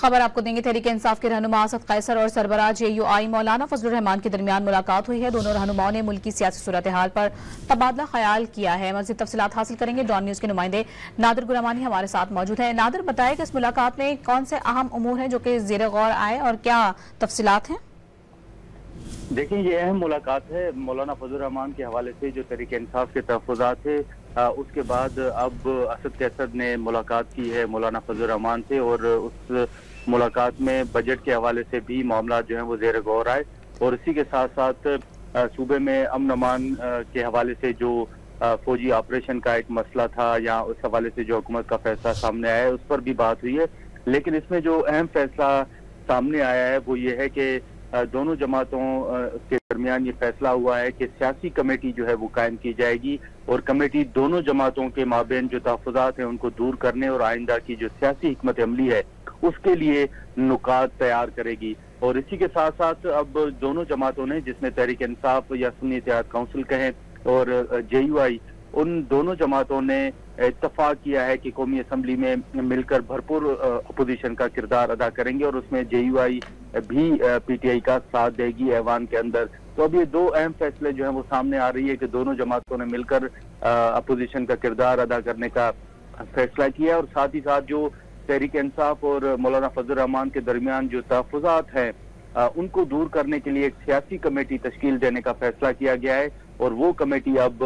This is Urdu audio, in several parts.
خبر آپ کو دیں گے، تحریک انصاف کے رہنما اسد قیصر اور سربراہ JUI مولانا فضل الرحمان کے درمیان ملاقات ہوئی ہے۔ دونوں رہنماؤں نے ملکی سیاسی صورتحال پر تبادلہ خیال کیا ہے۔ مزید تفصیلات حاصل کریں گے، ڈان نیوز کے نمائندے نادر گرامانی ہمارے ساتھ موجود ہیں۔ نادر، بتائیں کہ اس ملاقات میں کون سے اہم امور ہیں جو کہ زیر غور آئے اور کیا تفصیلات ہیں؟ دیکھیں، یہ اہم ملاقات ہے مولانا فضل الرحمان کے حوالے سے جو تحریک انصاف کے تحفظات ہے۔ اس کے بعد اب اسد قیصر نے ملاقات کی ہے مولانا فضل الرحمان سے، اور اس ملاقات میں بجٹ کے حوالے سے بھی معاملات جو ہیں وہ زیر غور آئے، اور اسی کے ساتھ ساتھ صوبے میں امن امان کے حوالے سے جو فوجی آپریشن کا ایک مسئلہ تھا یا اس حوالے سے جو حکومت کا فیصلہ سامنے آیا ہے اس پر بھی بات ہوئی ہے۔ لیکن اس میں جو اہم فیصلہ سامنے آیا ہے وہ یہ ہے کہ دونوں جماعتوں کے درمیان یہ فیصلہ ہوا ہے کہ سیاسی کمیٹی جو ہے وہ قائم کی جائے گی، اور کمیٹی دونوں جماعتوں کے مابین جو تحفظات ہیں ان کو دور کرنے اور آئندہ کی جو سیاسی حکمت عملی ہے اس کے لیے نکات تیار کرے گی۔ اور اسی کے ساتھ ساتھ اب دونوں جماعتوں نے، جس میں تحریک انصاف یا سنی اتحاد کونسل کہیں اور JUI، ان دونوں جماعتوں نے اتفاق کیا ہے کہ قومی اسمبلی میں مل کر بھرپور اپوزیشن کا کردار ادا کریں گے، اور اس میں JUI بھی PTI کا ساتھ دے گی ایوان کے اندر۔ تو اب یہ دو اہم فیصلے جو ہیں وہ سامنے آ رہی ہے کہ دونوں جماعتوں نے مل کر اپوزیشن کا کردار ادا کرنے کا فیصلہ کیا ہے، اور ساتھ ہی ساتھ جو تحریک انصاف اور مولانا فضل الرحمان کے درمیان جو تحفظات ہیں ان کو دور کرنے کے لیے ایک سیاسی کمیٹی تشکیل دینے کا فیصلہ کیا گیا ہے، اور وہ کمیٹی اب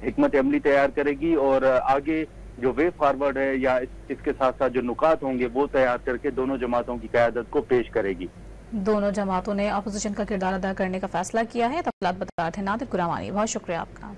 حکمت عملی تیار کرے گی اور آگے جو وے فارورڈ ہے یا اس کے ساتھ ساتھ جو نکات ہوں گے وہ تیار کر کے دونوں جماعتوں کی قیادت کو پیش کرے گی۔ دونوں جماعتوں نے اپوزیشن کا کردار ادا کرنے کا فیصلہ کیا ہے۔ تفصیلات بتا رہے تھے نادر گرامانی، بہت شکریہ آپ کا۔